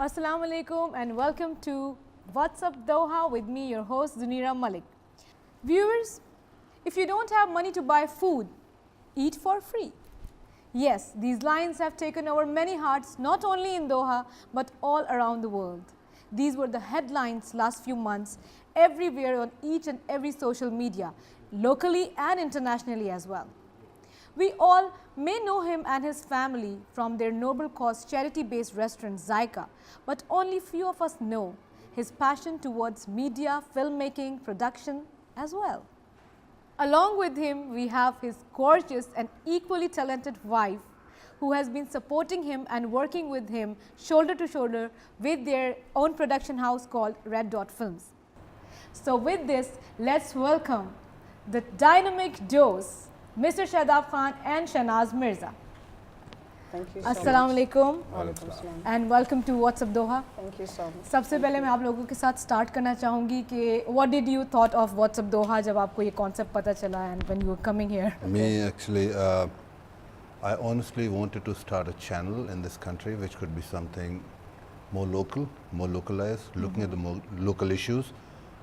Assalamu alaikum and welcome to What's Up Doha with me, your host Zunira Malik. Viewers, if you don't have money to buy food, eat for free. Yes, these lines have taken over many hearts not only in Doha but all around the world. These were the headlines last few months everywhere on each and every social media, locally and internationally as well. We all may know him and his family from their noble cause charity-based restaurant Zyka, but only few of us know his passion towards media, filmmaking, production as well. Along with him, we have his gorgeous and equally talented wife who has been supporting him and working with him shoulder to shoulder with their own production house called Red Dot Films. So with this, let's welcome the dynamic duos, Mr. Shadab Khan and Shahnaz Mirza. Thank you so Assalamu alaikum Walaikum salam. and welcome to What's Up Doha. Thank you so much. सबसे पहले मैं आप लोगों के साथ start करना चाहूँगी कि what did you thought of What's Up Doha जब आपको ये concept पता चला and when you were coming here? Me, actually, I honestly wanted to start a channel in this country which could be something more local, more localized, looking at the more local issues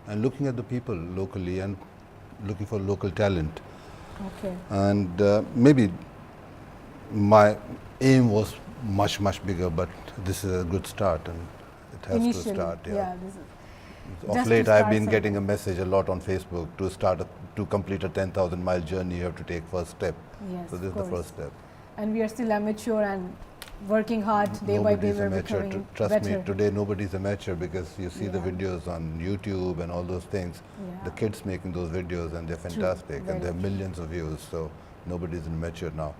and looking at the people locally and looking for local talent. Okay. And maybe my aim was much bigger, but this is a good start and it has Initially, to start. yeah. This is, Of just late, to I've start been something. getting a message a lot on Facebook to complete a 10,000-mile journey. You have to take first step. Yes, So of this is the course. first step. And we are still amateur and working hard day by day. Nobody's We're amateur. becoming Trust better. me, today nobody's amateur because you see the Yeah. videos on YouTube and all those things. Yeah. The kids making those videos and they're fantastic Very and they have true. millions of views. So nobody's an amateur now.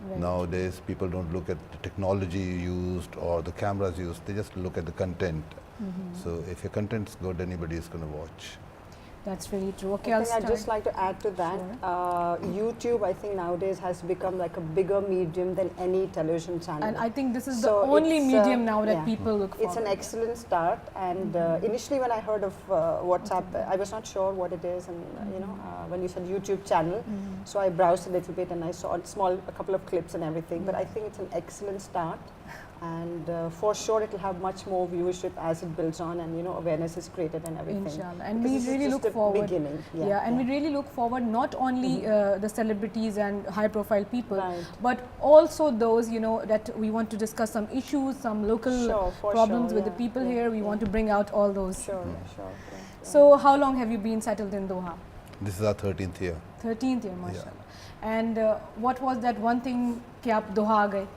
Very Nowadays, people don't look at the technology used or the cameras used. They just look at the content. So if your content's good, anybody is going to watch. That's really true. Okay, I I'll think start. I'd just like to add to that. YouTube, I think nowadays has become like a bigger medium than any television channel. And I think this is So the only it's, medium now that yeah. people look for. It's an excellent start. And initially, when I heard of WhatsApp, I was not sure what it is. And when you said YouTube channel, so I browsed a little bit and I saw a couple of clips and everything. But I think it's an excellent start. And for sure, it will have much more viewership as it builds on, and awareness is created and everything. Inshallah. And Because we this is really just look the forward. Beginning. And we really look forward not only the celebrities and high profile people, Right. but also those that we want to discuss some issues, some local Sure, for problems sure, with the yeah, people yeah, here. We yeah. want to bring out all those. Sure, sure. Yeah. So how long have you been settled in Doha? This is our 13th year. 13th year, mashallah. And what was that one thing कि आप दोहा आ गए?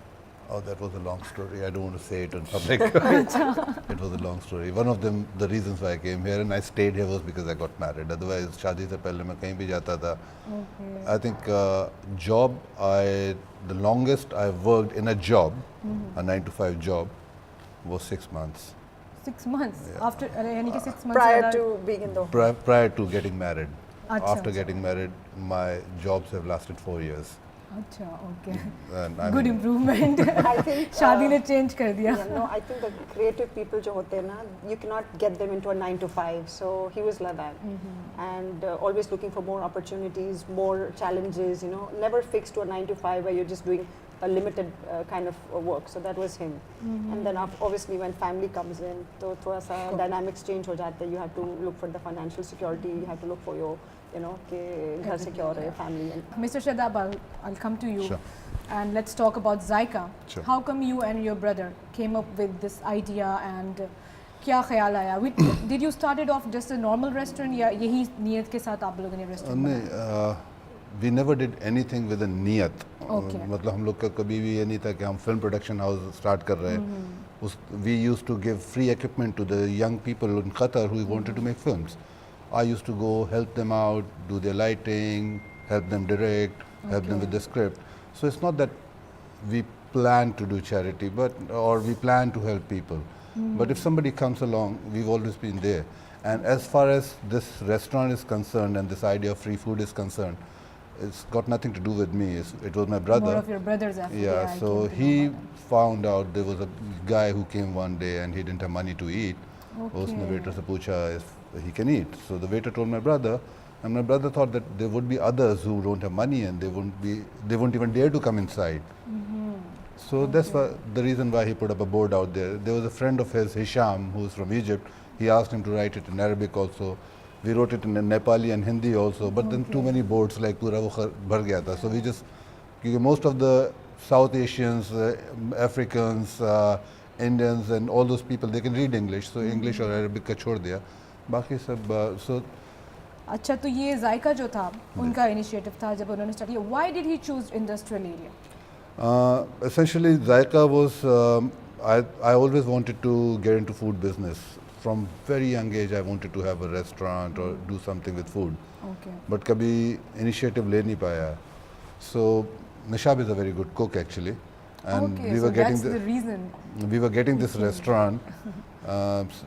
Oh, that was a long story. I don't want to say it in public. It was a long story. One of them, the reasons why I came here and I stayed here was because I got married. Otherwise, शादी से पहले मैं कहीं भी जाता था. Okay. I think the longest I worked in a job, a 9-to-5 job, was 6 months. 6 months after यानी कि 6 months Prior ज़्यादा- to being in the Prior to getting married. अच्छा, After अच्छा. getting married, my jobs have lasted 4 years. अच्छा, okay. And I Good mean, improvement. I think शादी ने change कर दिया. yeah, no, I think the creative people जो होते हैं ना, you cannot get them into a 9 to 5. So he was like that, and always looking for more opportunities, more challenges. Never fixed to a 9 to 5 where you're just doing a limited kind of work. So that was him. And then obviously when family comes in, तो थोड़ा सा dynamics change हो जाते हैं. You have to look for the financial security. You have to look for your कि घर secure है, family. And Mr. Shadab, I'll come to you. Sure. And let's talk about Zyka. Sure. How come you and your brother came up with this idea and क्या ख्याल आया? Did you started off just a normal restaurant या यही नियत के साथ आप लोगों ने restaurant बनाया? we never did anything with a niyat. Okay. मतलब हम लोग का कभी भी ये नहीं था कि हम film production house start कर रहे हैं. We used to give free equipment to the young people in Qatar who wanted to make films. I used to go help them out, do their lighting, help them direct, help them with the script. So it's not that we plan to do charity, or we plan to help people. But if somebody comes along, we've always been there. And as far as this restaurant is concerned and this idea of free food is concerned, it's got nothing to do with me. It was my brother. More of your brother's effort. Yeah, I so came to know he about that. found out there was a guy who came one day and he didn't have money to eat. उसने Okay. waiter से पूछा if he can eat. So the waiter told my brother, and my brother thought that there would be others who don't have money and they won't even dare to come inside. So that's the reason why he put up a board out there. There was a friend of his, Hisham, who's from Egypt. He asked him to write it in Arabic also. We wrote it in Nepali and Hindi also, but then too many boards, like pura wo bhar gaya tha. So we just, because most of the South Asians, Africans, Indians and all those people, they can read English. So English or Arabic ka chhod diya. Baki sab, so अच्छा, तो ये जायका जो था उनका initiative था जब उन्होंने start किया. Why did he choose industrial area? Essentially, Zyka was, I always wanted to get into food business. From very young age, I wanted to have a restaurant or do something with food. Okay. But kabhi initiative le nahi paya. So Nishab is a very good cook actually, and Okay, we so were getting that's the reason. we were getting this restaurant.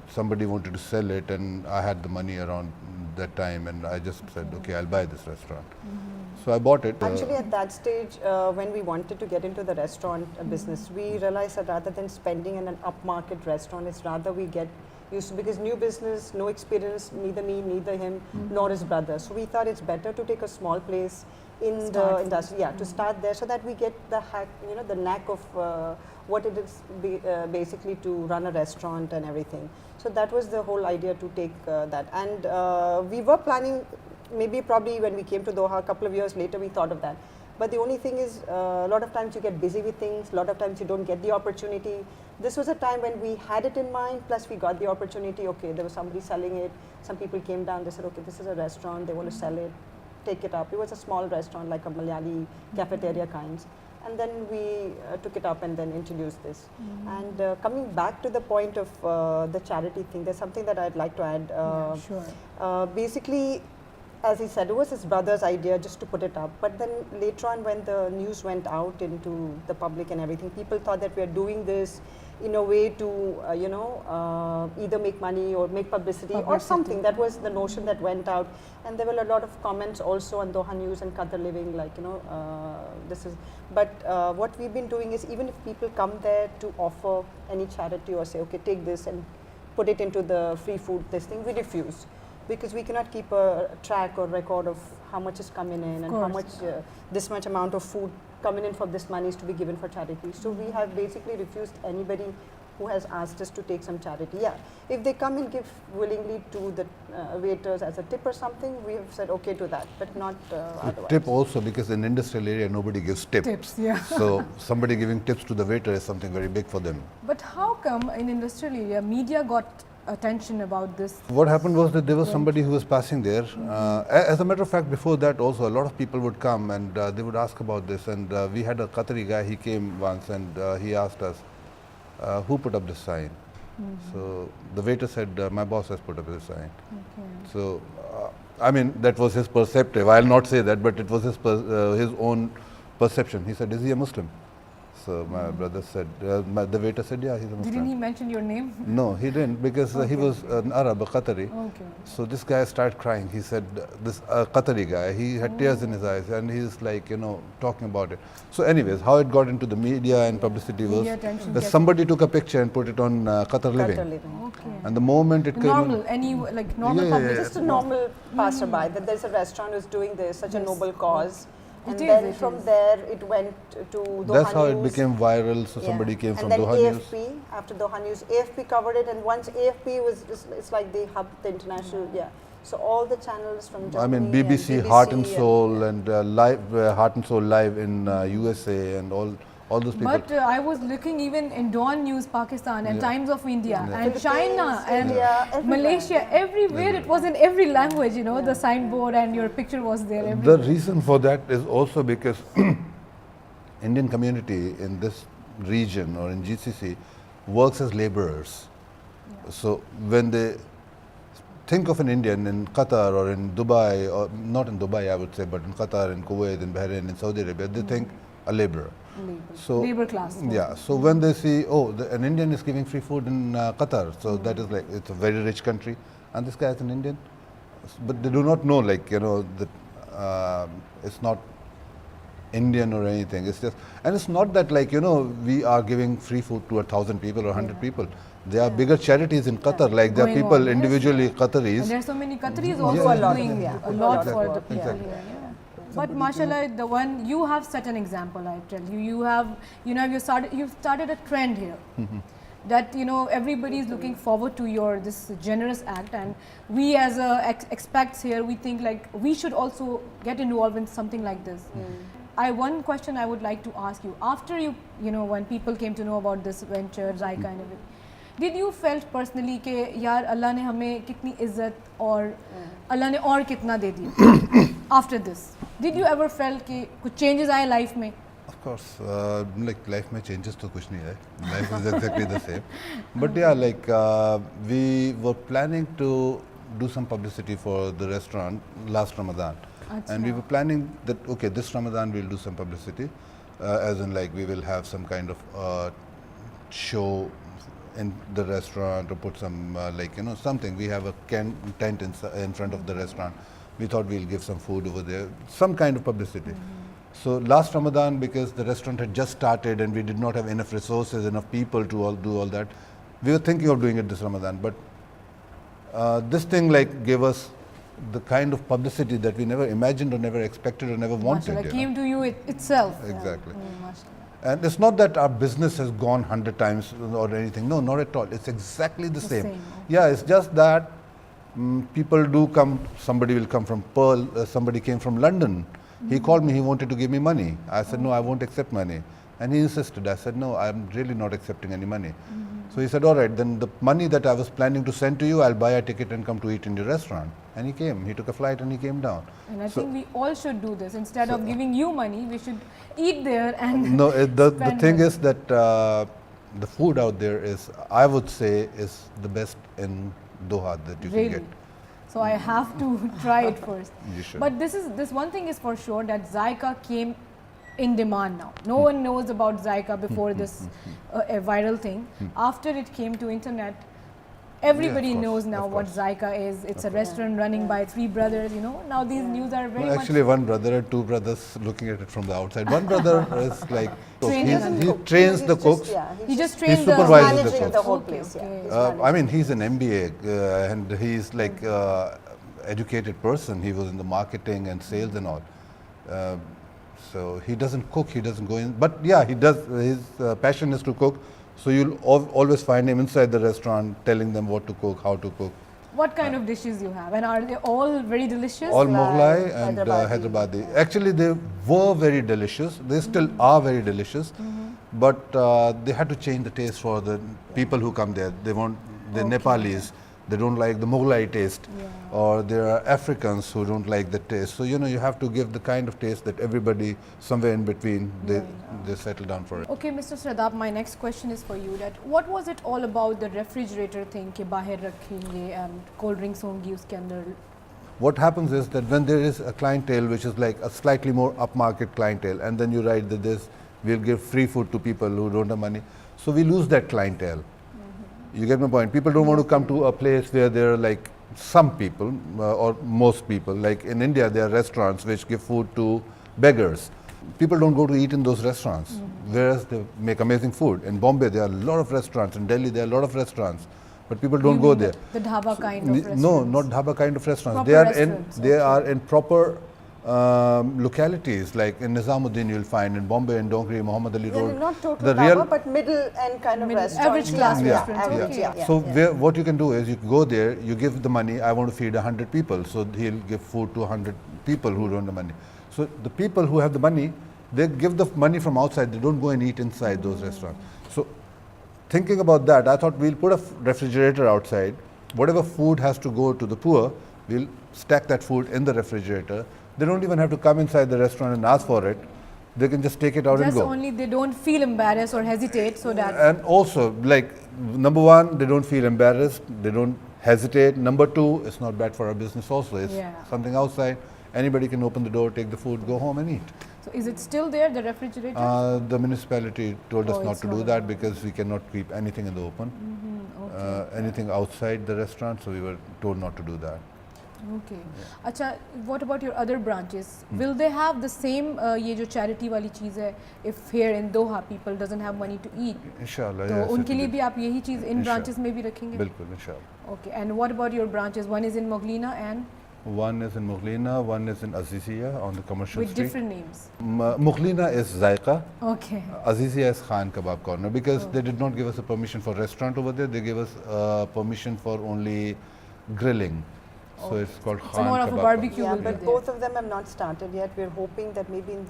Somebody wanted to sell it, and I had the money around that time, and I just said, okay, I'll buy this restaurant. So I bought it. Actually, at that stage, when we wanted to get into the restaurant business, we realized that rather than spending in an upmarket restaurant, it's rather we get used to, because new business, no experience, neither me, neither him, nor his brother. So we thought it's better to take a small place in the industry, to start there, so that we get the hack, the knack of what it is basically to run a restaurant and everything. So that was the whole idea, to take that. And we were planning, probably when we came to Doha a couple of years later, we thought of that. But the only thing is, a lot of times you get busy with things, a lot of times you don't get the opportunity. This was a time when we had it in mind, plus we got the opportunity. Okay, there was somebody selling it. Some people came down, they said, okay, this is a restaurant, they want to sell it, take it up. It was a small restaurant, like a Malayali cafeteria kinds. And then we took it up and then introduced this. And coming back to the point of the charity thing, there's something that I'd like to add. Sure. Basically, as he said, it was his brother's idea just to put it up. But then later on, when the news went out into the public and everything, people thought that we are doing this in a way to, either make money or make publicity or something. That was the notion that went out. And there were a lot of comments also on Doha News and Qatar Living, like, this is. But what we've been doing is, even if people come there to offer any charity or say, okay, take this and put it into the free food, this thing, we refuse. Because we cannot keep a track or record of how much is coming in and how much, this much amount of food coming in for this money is to be given for charity. So we have basically refused anybody who has asked us to take some charity. Yeah, if they come and give willingly to the waiters as a tip or something, we have said okay to that, but not otherwise. Tip also, because in industrial area nobody gives Tips, yeah. So somebody giving tips to the waiter is something very big for them. But how come in industrial area media got attention about this? What happened was that there was somebody who was passing there. As a matter of fact, before that also, a lot of people would come and they would ask about this. And we had a Qatari guy, he came once and he asked us, who put up this sign? So the waiter said, my boss has put up this sign. So, I mean, that was his perceptive. I'll not say that, but it was his own perception. He said, is he a Muslim? So my brother said, the waiter said, yeah, he's a Muslim. Didn't he mention your name? No, he didn't, because he was an Arab, a Qatari. Okay. So this guy started crying. He said, this Qatari guy, he had tears in his eyes and he's like, talking about it. So anyways, how it got into the media and publicity was that somebody took a picture and put it on Qatar Living. Okay. And the moment it came normal, normal public. Just a normal passerby, that there's a restaurant who's doing this, such a noble cause. And It then is. from there it went to Doha that's how it News. became viral. So somebody came from and then Doha AFP, News. after Doha News, AFP covered it, and once AFP was, it's like they hub the international, So all the channels from Germany, I mean, and BBC, Heart and Soul, and live Heart and Soul live in USA, and all those people. But I was looking even in Dawn News Pakistan and Times of India and Philippines, China and India, everywhere. Malaysia, everywhere it was in every language, the signboard and your picture was there everywhere. The reason for that is also because Indian community in this region or in GCC works as laborers. So when they think of an Indian in Qatar or in Dubai, or not in Dubai I would say, but in Qatar, in Kuwait, in Bahrain, in Saudi Arabia, they think a laborer. So Labor class. Yeah, so when they see, an Indian is giving free food in Qatar, so that is like, it's a very rich country, and this guy is an Indian, but they do not know, that it's not Indian or anything. It's just, and it's not that we are giving free food to 1,000 people or 100 people. There are bigger charities in Qatar, like there are Going people on, yes. individually And Qataris. there are so many Qataris also doing a lot for the people here. But mashallah, the one you have set an example. I tell you, you've started a trend here. That everybody is looking forward to this generous act, and we as expats here, we think like we should also get involved in something like this. One question I would like to ask you, after when people came to know about this venture, Zyka and everything, did you felt personally कि यार अल्लाह ने हमें कितनी इज्जत और अल्लाह ने और कितना दे दिया after this? Did you ever felt कि कुछ changes आए life में? Of course, like life में changes तो कुछ नहीं है. Life is exactly the same. But yeah, like we were planning to do some publicity for the restaurant last Ramadan. And we were planning that, okay, this Ramadan we'll do some publicity, as in like we will have some kind of show in the restaurant or put some something. We have a tent in front of the restaurant. We thought we'll give some food over there, some kind of publicity. So last Ramadan, because the restaurant had just started and we did not have enough resources, enough people to do all that, we were thinking of doing it this Ramadan. But this thing like gave us the kind of publicity that we never imagined or never expected or never wanted. Mashallah, came to you itself. Exactly. Mashallah. And it's not that our business has gone 100 times or anything. No, not at all. It's exactly the same. Okay. Yeah, it's just that people do come. Somebody will come from Pearl. Somebody came from London. He called me. He wanted to give me money. I said, no, I won't accept money. And he insisted. I said, no, I'm really not accepting any money. So he said, all right, then the money that I was planning to send to you, I'll buy a ticket and come to eat in your restaurant. And he came. He took a flight and he came down. And I think we all should do this. Instead of giving you money, we should eat there and no. The thing is that the food out there is, I would say, is the best in Doha that you can get. So I have to try it first. You should. But this one thing is for sure, that Zyka came in demand now. No one knows about Zyka before this a viral thing. After it came to internet, everybody knows now what Zyka is. It's a restaurant running by three brothers, Now these news are very much... Actually, one brother and two brothers looking at it from the outside. One brother is like... Trains he trains the cooks. He just trains the... supervises the managing cooks. the whole place. I mean, he's an MBA and he's like educated person. He was in the marketing and sales and all. So he doesn't cook, he doesn't go in. But yeah, he does. His passion is to cook. So you'll always find him inside the restaurant telling them what to cook, how to cook. What kind of dishes you have? And are they all very delicious? All Mughlai and Hyderabadi. Actually, they were very delicious. They still are very delicious. But they had to change the taste for the people who come there. They're Nepalis. They don't like the Mughlai taste, or there are Africans who don't like the taste. So you have to give the kind of taste that everybody somewhere in between they settle down for it. Okay, Mr. Shradab, my next question is for you. That what was it all about the refrigerator thing? कि बाहर रखेंगे and cold drinks होंगी उसके अंदर. What happens is that when there is a clientele which is like a slightly more upmarket clientele, and then you write that we'll give free food to people who don't have money, so we lose that clientele. You get my point? People don't want to come to a place where there are like some people or most people. Like in India, there are restaurants which give food to beggars. People don't go to eat in those restaurants, whereas they make amazing food. In Bombay, there are a lot of restaurants. In Delhi, there are a lot of restaurants, but people don't go there. The dhaba kind of restaurants? No, not dhaba kind of restaurants. Proper They are in proper localities, like in Nizamuddin you'll find, in Bombay, in Dongri, Muhammad Ali Road. Not total dhaba, but middle and kind of restaurants. Average class restaurants. Average, Okay. So what you can do is you go there, you give the money, I want to feed 100 people, so he'll give food to 100 people who don't have money. So the people who have the money, they give the money from outside, they don't go and eat inside those restaurants. So thinking about that, I thought we'll put a refrigerator outside. Whatever food has to go to the poor, we'll stack that food in the refrigerator. They don't even have to come inside the restaurant and ask for it. They can just take it out and go. Just only they don't feel embarrassed or hesitate, so that... And also, like, number one, they don't feel embarrassed. They don't hesitate. Number two, it's not bad for our business also. It's something outside. Anybody can open the door, take the food, go home and eat. So is it still there, the refrigerator? The municipality told us not it's to not do that because we cannot keep anything in the open. Anything outside the restaurant, so we were told not to do that. Okay. Acha, what about your other branches? Will they have the same ये जो charity वाली चीज़ है? If here in Doha people doesn't have money to eat, Inshallah. तो yes, उनके it लिए will. भी आप यही चीज़ इन branches में भी रखेंगे? बिल्कुल, inshallah. Okay. And what about your branches? One is in Moglina and One is in Mughlina, one is in Azizia on the commercial With street. different names. Mughlina is Zaiqa, Okay. Azizia is Khan Kebab Corner, because they did not give us a permission for restaurant over there. They gave us permission for only grilling. So it's called Khan So more of a Kebab barbecue Yeah, will be but there. both of them have not started yet. We're hoping that maybe in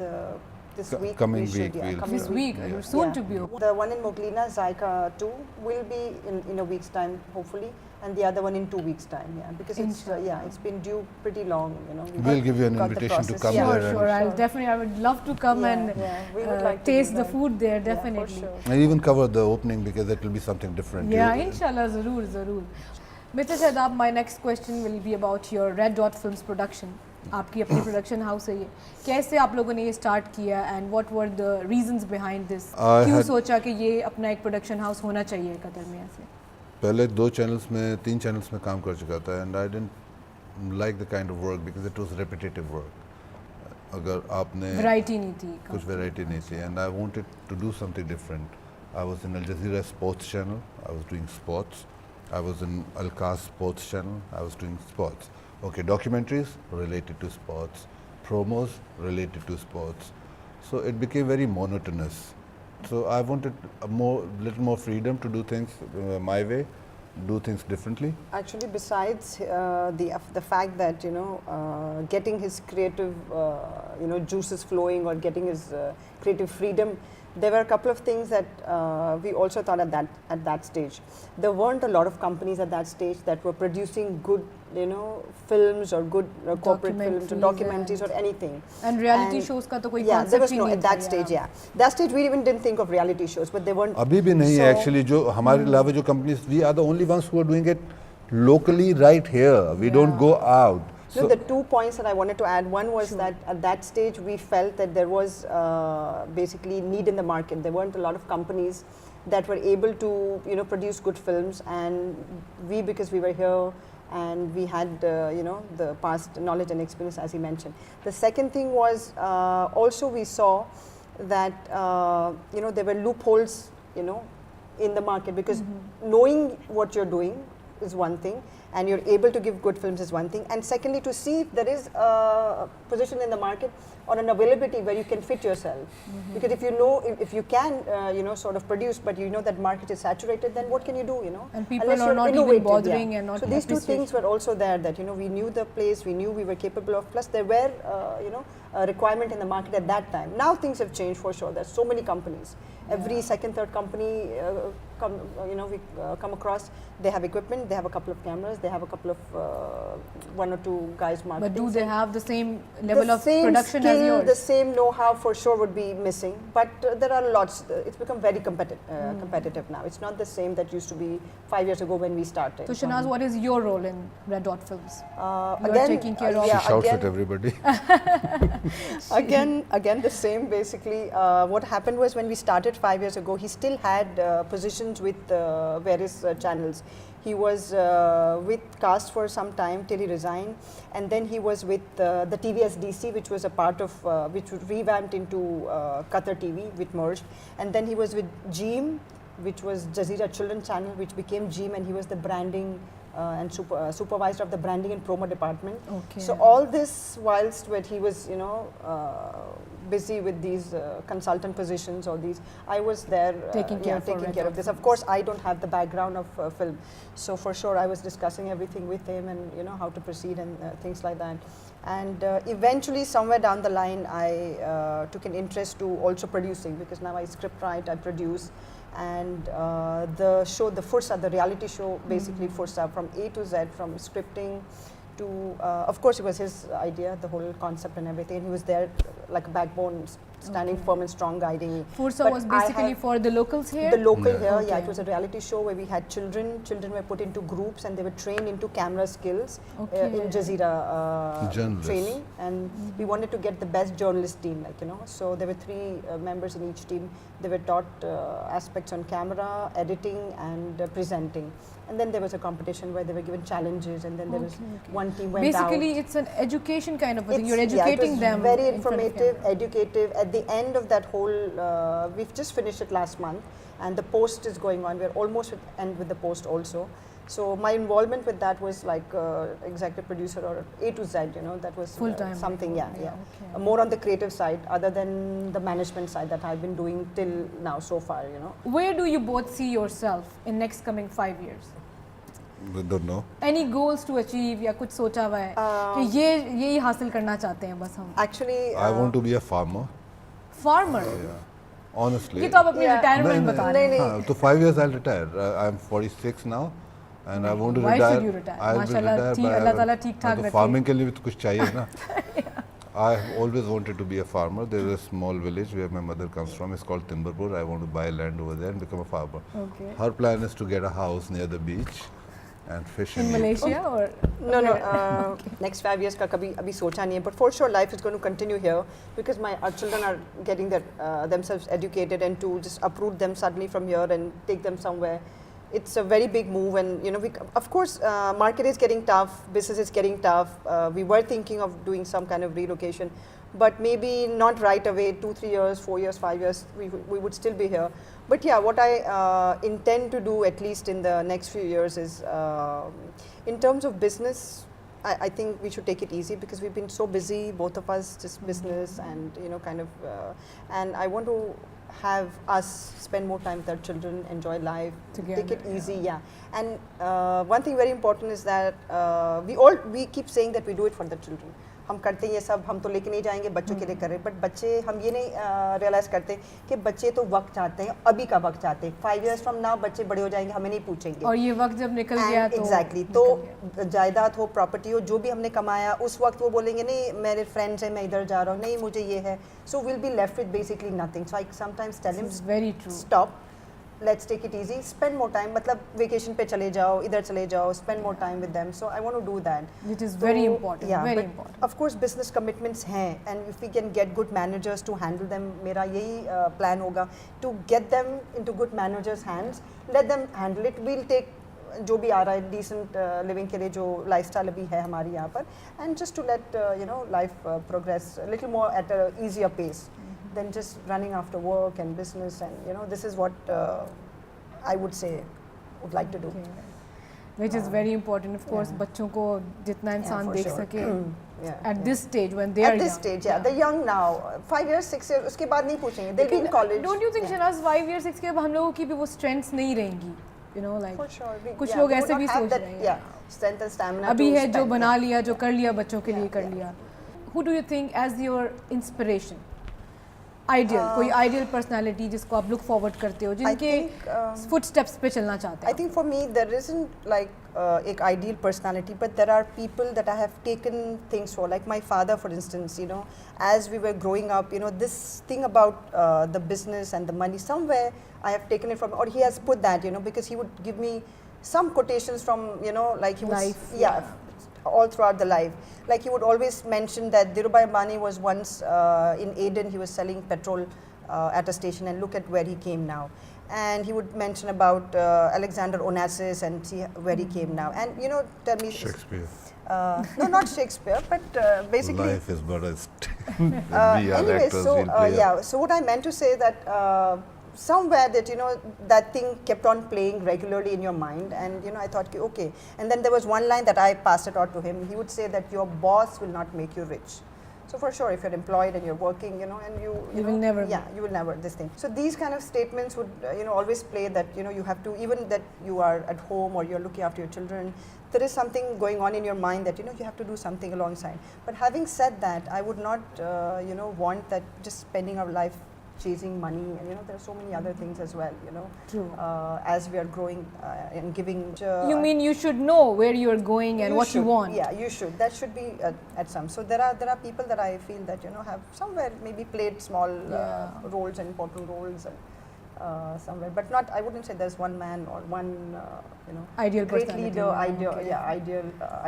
this week coming we should, week yeah, we'll coming This week, Yeah. you're soon Yeah. to be open. The one in Mughlina, Zaiqa 2, will be in a week's time, hopefully, and the other one in 2 weeks' time. Yeah, because it's Inshallah. it's been due pretty long. You know, we We'll got- give you an got the invitation to process. come Yeah. Sure, there and- sure. I'll Sure. definitely, I would love to come Yeah, and yeah, we would like to do taste the that. food there, Yeah, for definitely. sure. And even cover the opening because it will be something different. Yeah, You- inshallah, zarur, zarur. Mr. Shadab, my next question will be about your Red Dot Films production. आपकी अपनी production house है ये, कैसे आप लोगों ने ये start किया and what were the reasons behind this, I क्यों had- सोचा कि ये अपना एक प्रोडक्शन हाउस होना चाहिए कतर में ऐसे? पहले 2 चैनल्स में 3 चैनल्स में काम कर चुका था and I didn't like the kind of work because it was repetitive work. अगर आपने वैरायटी नहीं थी कुछ वैरायटी नहीं थी and I wanted to do something different. I was in Al Jazeera sports channel, I was doing sports. I was in Alkass sports channel, I was doing sports. Okay, documentaries related to sports, promos related to sports. So it became very monotonous. So I wanted little more freedom to do things my way, do things differently. Actually, besides the fact that getting his creative juices flowing or getting his creative freedom, there were a couple of things that we also thought at that stage. There weren't a lot of companies at that stage that were producing good films or good corporate films or documentaries or anything. And reality And- shows का तो कोई Yeah, there concept was he no नहीं at था, that stage. Yeah, that stage we even didn't think of reality shows, but they weren't. अभी भी नहीं है So- actually. जो हमारे अलावा जो companies, we are the only ones who are doing it locally right here. We don't go out. No, the 2 points that I wanted to add, one was that at that stage we felt that there was basically need in the market. There weren't a lot of companies that were able to produce good films, and we, because we were here and we had the past knowledge and experience, as he mentioned. The second thing was also we saw that there were loopholes in the market, because knowing what you're doing is one thing, and you're able to give good films is one thing, and secondly, to see if there is a position in the market or an availability where you can fit yourself. Because if you know, if you can sort of produce, but you know that market is saturated, then what can you do, And people Unless are you're not even innovative, bothering and not so these two appreciating. things were also there, that we knew the place, we knew we were capable of, plus there were a requirement in the market at that time. Now things have changed for sure. There's so many companies. Every second, third company we come across, they have equipment, they have a couple of cameras, they have a couple of 1 or 2 guys marketing. But do they have the same level the of same production skill, as yours? the same know-how for sure would be missing, but there are lots. It's become very competitive now. It's not the same that used to be 5 years ago when we started. So Shanaz, what is your role in Red Dot Films? You are Again, taking care of- She yeah, shouts at again, everybody. again the same basically. What happened was, when we started 5 years ago, he still had positions with various channels. He was with Cast for some time till he resigned, and then he was with the TVSDC, which was a part of which revamped into Qatar TV, which merged, and then he was with Jeem, which was Jazeera Children Channel, which became Jeem, and he was the branding and supervisor of the branding and promo department. Okay. So all this whilst when he was busy with these consultant positions or these, I was there Taking care for taking Red care Dot of this. Of course, I don't have the background of film, so for sure I was discussing everything with him, and how to proceed and things like that. And eventually, somewhere down the line, I took an interest to also producing, because now I script write, I produce. And the show, the Fursa, the reality show, basically Fursa, from A to Z, from scripting to, of course, it was his idea, the whole concept and everything. And he was there like a backbone, standing firm and strong, guiding me. Fursa But was I basically have for the locals here? the local Yeah. here, yeah, Okay. it was a reality show where we had children. Children were put into groups and they were trained into camera skills Okay. in Jazeera Journalists. training. And we wanted to get the best journalist team, So there were 3 members in each team. They were taught aspects on camera, editing, and presenting. And then there was a competition where they were given challenges, and then there was one team went out. Basically, it's an education kind of a thing. You're Yeah, it educating was them. very in front of informative, camera. educative. At at the end of that whole, we've just finished it last month, and the post is going on. We're almost at end with the post also. So my involvement with that was like executive producer or A to Z, you know, that was Full-time. something, yeah. Okay. More on the creative side, other than the management side that I've been doing till now so far, you know. Where do you both see yourself in next coming 5 years? We don't know. Any goals to achieve या कुछ सोचा हुआ है कि ये हासिल करना चाहते हैं बस हम? Actually, I want to be a farmer. Farmer. Honestly. ये तो आप अपनी Yeah. रिटायरमेंट बता रहे हैं. हाँ, तो 5 years I'll retire. I'm 46 now, and I want to Why retire. should you retire? I'll be माशाल्लाह, retire ठीक, by- अल्लाह ताला ठीक-ठाक तो रखे. farming के लिए भी तो कुछ चाहिए ना. I have always wanted to be a farmer. There is a small village where my mother comes from. It's called Timberpur. I want to buy land over there and become a farmer. Okay. Her plan is to get a house near the beach and fish In and eat. Malaysia or? No. Next 5 years का कभी अभी सोचा नहीं है, but for sure life is going to continue here because our children are getting themselves educated, and to just uproot them suddenly from here and take them somewhere, it's a very big move. And you know, of course, market is getting tough, business is getting tough. We were thinking of doing some kind of relocation, but maybe not right away. 2, 3 years, 4 years, 5 years, we would still be here. But yeah, what I intend to do at least in the next few years is, in terms of business, I think we should take it easy because we've been so busy, both of us, just business and you know, kind of, and I want to have us spend more time with our children, enjoy life, Together, take it easy, yeah. And one thing very important is that we keep saying that we do it for the children. हम करते हैं ये सब, हम तो लेके नहीं जाएंगे, बच्चों के लिए कर रहे हैं, बट बच्चे हम ये नहीं रियलाइज करते कि बच्चे तो वक्त चाहते हैं, अभी का वक्त चाहते हैं. 5 years from now बच्चे बड़े हो जाएंगे, हमें नहीं पूछेंगे. और ये वक्त जब निकल गया तो एग्जैक्टली तो जायदाद हो, प्रॉपर्टी हो, जो भी हमने कमाया उस वक्त वो बोलेंगे नहीं मेरे फ्रेंड्स हैं, मैं इधर जा रहा हूँ, नहीं मुझे ये है. So will be left with basically nothing. So I sometimes tell him This is very true. Stop, let's take it easy, spend more time, मतलब vacation पे चले जाओ, इधर चले जाओ, spend more time with them. So I want to do that. Which is So, very important, yeah, very but important. Of course business commitments हैं, and if we can get good managers to handle them, मेरा यही plan होगा to get them into good managers' hands, let them handle it. We'll take जो भी आ रहा है decent living के लिए जो lifestyle अभी है हमारी यहाँ पर, and just to let you know life progress a little more at a easier pace than just running after work and business. And you know, this is what I would say would like to do. Okay. Which is very important, of course. Yeah. बच्चों को जितना इंसान for देख sure. सके Yeah, at yeah. this stage when they are At this young. stage, yeah, they're young now. 5 years, 6 years, उसके बाद नहीं पूछेंगे. They'll be in college. Don't you think Yeah. Shehnaaz 5 years 6 के अब हम लोगों की भी वो strengths नहीं रहेंगी? You know, like For sure. कुछ yeah, लोग we would ऐसे not भी have सोच that, रहे हैं. Yeah, strength and stamina. अभी to है जो spend, बना yeah. लिया, जो कर लिया बच्चों के लिए कर Yeah. लिया. Who do you think as your inspiration? Ideal, कोई ideal personality जिसको आप look forward करते हो, जिनके think, footsteps पे चलना चाहते I हो. think for me there isn't like एक ideal personality, but there are people that I have taken things for. Like my father, for instance, you know, as we were growing up, you know, this thing about the business and the money, somewhere I have taken it from, or he has put that, you know, because he would give me some quotations from, you know, like he was, Life, yeah, all throughout the life. Like he would always mention that Dhirubhai Ambani was once in Aden, he was selling petrol at a station, and look at where he came now. And he would mention about Alexander Onassis and see where he came now. And you know, tell me, Shakespeare. no, not Shakespeare, but basically. Life is but a we are Anyway, actors, so we'll play yeah. So what I meant to say that somewhere that you know that thing kept on playing regularly in your mind, and you know I thought okay. And then there was one line that I passed it out to him. He would say that your boss will not make you rich. So for sure, if you're employed and you're working, you know, and you You know, will never yeah, you will never this thing. So these kind of statements would you know always play that you know you have to, even that you are at home or you're looking after your children, there is something going on in your mind that you know you have to do something alongside. But having said that, I would not you know want that just spending our life chasing money, and you know there are so many other things as well, you know. True. As we are growing and giving. You mean you should know where you are going and what should, you want? Yeah, you should. That should be at some. So there are people that I feel that you know have somewhere maybe played small Yeah. roles and important roles and somewhere, but not. I wouldn't say there's one man or one you know Ideal great personality, leader, yeah, okay.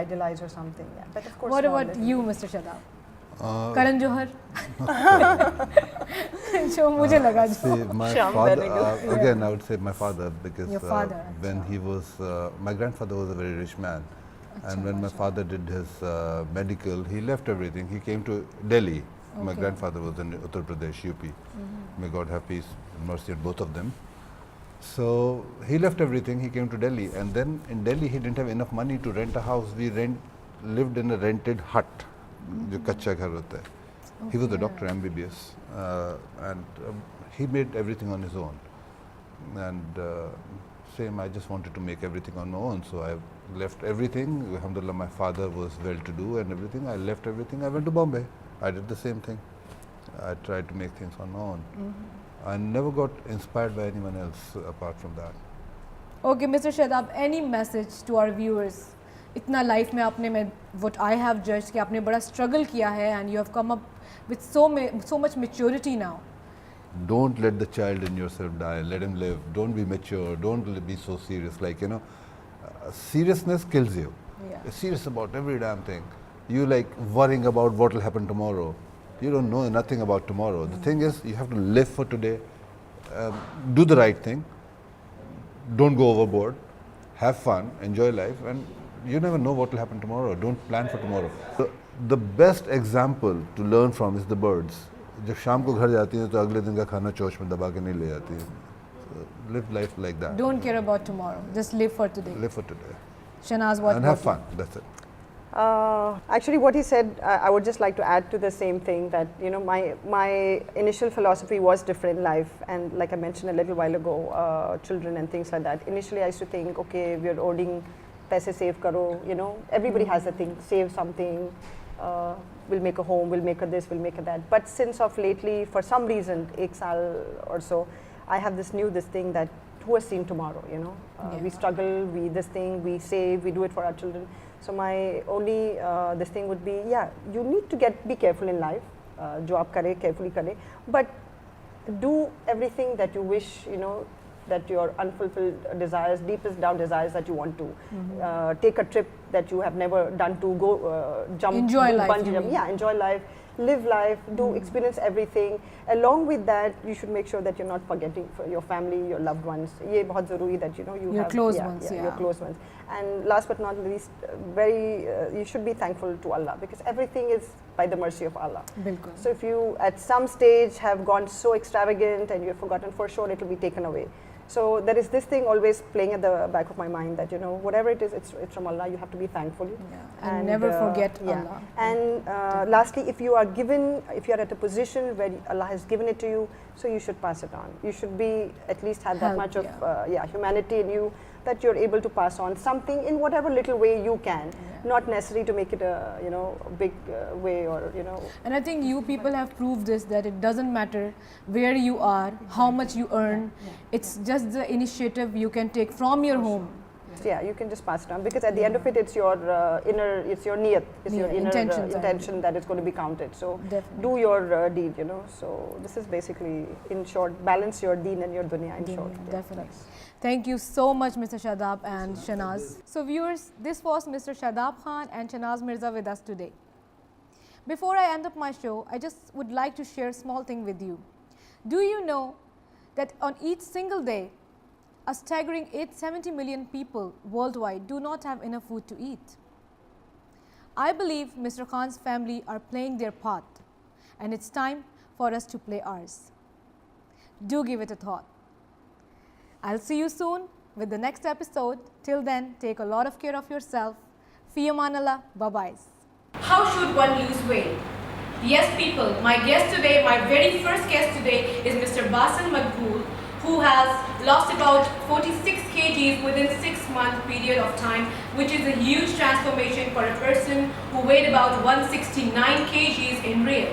idealize or something. Yeah, but of course. What small about little- you, Mr. Shadab? Karan Uh, Johar? जो मुझे लगा जो. See, my Shyam father, Benegal. again, I would say my father, because Your father, when अच्छा. he was, my grandfather was a very rich man. And when my father did his medical, he left everything. He came to Delhi My Okay. grandfather was in Uttar Pradesh, UP. May God have peace and mercy on both of them. So he left everything. He came to Delhi, and then in Delhi he didn't have enough money to rent a house. We lived in a rented hut, जो कच्चा घर होता है. He was a doctor, MBBS, and he made everything on his own. And same, I just wanted to make everything on my own, so I left everything. Alhamdulillah, my father was well-to-do and everything. I left everything. I went to Bombay. I did the same thing. I tried to make things on my own. I never got inspired by anyone else apart from that. Okay, Mr. Shadab, any message to our viewers? इतना life में आपने मैं what I have judged कि आपने बड़ा struggle किया है and you have come up with so much maturity now. Don't let the child in yourself die. Let him live. Don't be mature. Don't be so serious. Like, you know, seriousness kills you. Yeah. You're serious about every damn thing. You like worrying about what will happen tomorrow. You don't know nothing about tomorrow. The thing is, you have to live for today. Do the right thing. Don't go overboard. Have fun. Enjoy life. And you never know what will happen tomorrow. Don't plan for tomorrow. The best example to learn from is the birds. जब शाम को घर जाती हैं तो अगले दिन का खाना चोच में दबा के नहीं ले जाती हैं. So live life like that. Don't care about tomorrow. Just live for today. Live for today. Shanaz, what And have about fun. That's it. Actually, what he said, I would just like to add to the same thing that, you know, my initial philosophy was different in life, and like I mentioned a little while ago, children and things like that. Initially, I used to think, okay, we're earning, paise save karo, you know, everybody has a thing, save something, we'll make a home, we'll make a this, we'll make a that. But since of lately, for some reason, ek saal or so, I have this thing that who has seen tomorrow, you know. We struggle, we this thing, we save, we do it for our children. So my only this thing would be, yeah, you need to be careful in life, jo aap kare, carefully kare, but do everything that you wish, you know, that your unfulfilled desires, deepest down desires that you want to. Take a trip that you have never done to, go jump, Enjoy do life, bungee you jump. mean. Yeah, enjoy life, live life, do experience everything. Along with that, you should make sure that you're not forgetting for your family, your loved ones. Ye bahut zaruri that you know you Your have close ones, your yeah. close ones. And last but not least, you should be thankful to Allah, because everything is by the mercy of Allah. Bilkul. So if you at some stage have gone so extravagant and you have forgotten, for sure it will be taken away. So there is this thing always playing at the back of my mind that, you know, whatever it is, it's from Allah. You have to be thankful. Yeah. And never forget Allah. And lastly, if you are at a position where Allah has given it to you, so you should pass it on. You should be at least have that Help, much of humanity in you, that you're able to pass on something in whatever little way you can, not necessary to make it a, you know, big way, or, you know. And I think you people have proved this, that it doesn't matter where you are, how much you earn. It's just the initiative you can take from your home. Yeah, you can just pass it on, because at the end of it, it's your it's your niyat, it's your inner intention that is going to be counted. So Definitely. do your deed, you know. So this is basically, in short, balance your deen and your dunya, in short. Yeah. Definitely. Thank you so much, Mr. Shadab and Shanaz. So viewers, this was Mr. Shadab Khan and Shanaz Mirza with us today. Before I end up my show, I just would like to share a small thing with you. Do you know that on each single day, a staggering 870 million people worldwide do not have enough food to eat? I believe Mr. Khan's family are playing their part, and it's time for us to play ours. Do give it a thought. I'll see you soon with the next episode. Till then, take a lot of care of yourself. Fi aman Allah. Bye-bye. How should one lose weight? Yes, people, my guest today, my very first guest today is Mr. Basan Maghbool, who has lost about 46 kgs within 6-month period of time, which is a huge transformation for a person who weighed about 169 kgs in real.